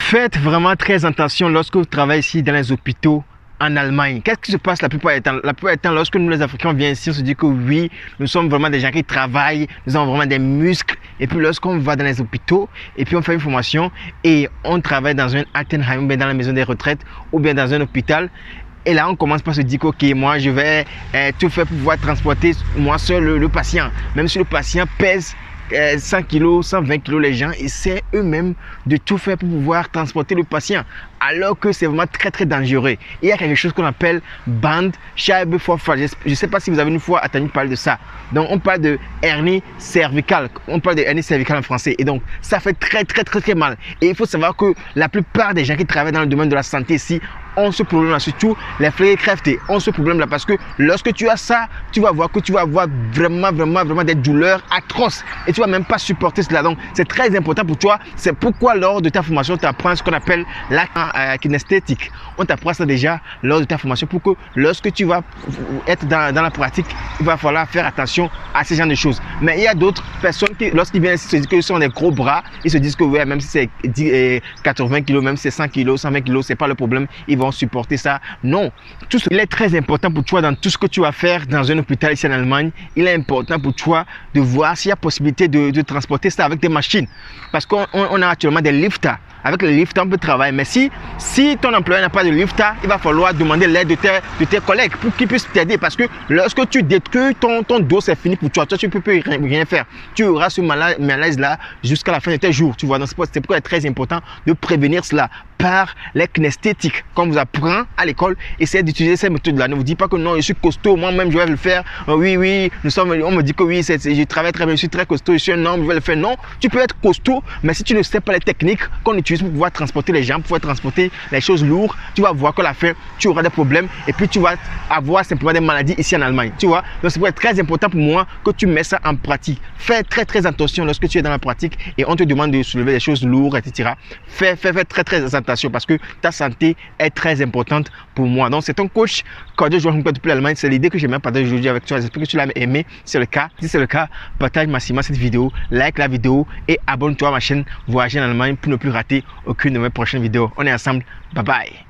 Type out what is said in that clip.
Faites vraiment très attention lorsque vous travaillez ici dans les hôpitaux en Allemagne. Qu'est-ce qui se passe la plupart du temps? La plupart du temps, lorsque nous les Africains viennent ici, on se dit que oui, nous sommes vraiment des gens qui travaillent, nous avons vraiment des muscles. Et puis lorsqu'on va dans les hôpitaux et puis on fait une formation et on travaille dans un Altenheim, ou bien dans la maison des retraites ou bien dans un hôpital. Et là, on commence par se dire que ok, moi je vais tout faire pour pouvoir transporter moi seul le patient. Même si le patient pèse 100 kg, 120 kg, les gens essaient eux-mêmes de tout faire pour pouvoir transporter le patient, alors que c'est vraiment très très dangereux. Il y a quelque chose qu'on appelle Bandscheibenvorfall. Je ne sais pas si vous avez une fois entendu parler de ça. Donc on parle de hernie cervicale. On parle de hernie cervicale en français. Et donc ça fait très très très très mal. Et il faut savoir que la plupart des gens qui travaillent dans le domaine de la santé ici ont ce problème-là, surtout les frères crèvetés ont ce problème-là, parce que lorsque tu as ça, tu vas voir que tu vas avoir vraiment des douleurs atroces et tu vas même pas supporter cela. Donc c'est très important pour toi. C'est pourquoi lors de ta formation, tu apprends ce qu'on appelle la kinesthétique. On t'apprend ça déjà lors de ta formation pour que lorsque tu vas être dans la pratique, il va falloir faire attention à ce genre de choses. Mais il y a d'autres personnes qui, lorsqu'ils viennent ici, se disent qu'ils sont des gros bras, ils se disent que ouais, même si c'est 80 kg, même si c'est 100 kg, 120 kg, c'est pas le problème, ils vont supporter ça. Non, il est très important pour toi dans tout ce que tu vas faire dans un hôpital ici en Allemagne. Il est important pour toi de voir s'il y a possibilité de transporter ça avec des machines, parce qu'on a actuellement des lifts. Avec le lift, on peut travailler. Mais si ton employeur n'a pas de lift, il va falloir demander l'aide de tes collègues pour qu'ils puissent t'aider. Parce que lorsque tu détruis ton dos, c'est fini pour toi. Toi, tu ne peux rien faire. Tu auras ce malaise-là jusqu'à la fin de tes jours. Tu vois, c'est pourquoi il est très important de prévenir cela par les kinesthétiques. Quand on vous apprend à l'école, essayez d'utiliser ces méthodes-là. Ne vous dites pas que non, je suis costaud, moi-même je vais le faire. Oui, on me dit que oui, je travaille très bien, je suis très costaud, je suis un homme, je vais le faire. Non, tu peux être costaud, mais si tu ne sais pas les techniques qu'on utilise pour pouvoir transporter les gens, pour pouvoir transporter les choses lourdes, tu vas voir qu'à la fin, tu auras des problèmes et puis tu vas avoir simplement des maladies ici en Allemagne. Tu vois, donc c'est très important pour moi que tu mets ça en pratique. Fais très très attention lorsque tu es dans la pratique et on te demande de soulever des choses lourdes, etc. Fais très très attention, parce que ta santé est très importante pour moi. Donc c'est ton coach Cardio Joueur depuis l'Allemagne. C'est l'idée que j'aimerais partager aujourd'hui avec toi. J'espère que tu l'as aimé. Si c'est le cas, partage massivement cette vidéo, like la vidéo et abonne-toi à ma chaîne Voyager en Allemagne pour ne plus rater aucune de mes prochaines vidéos. On est ensemble. Bye bye.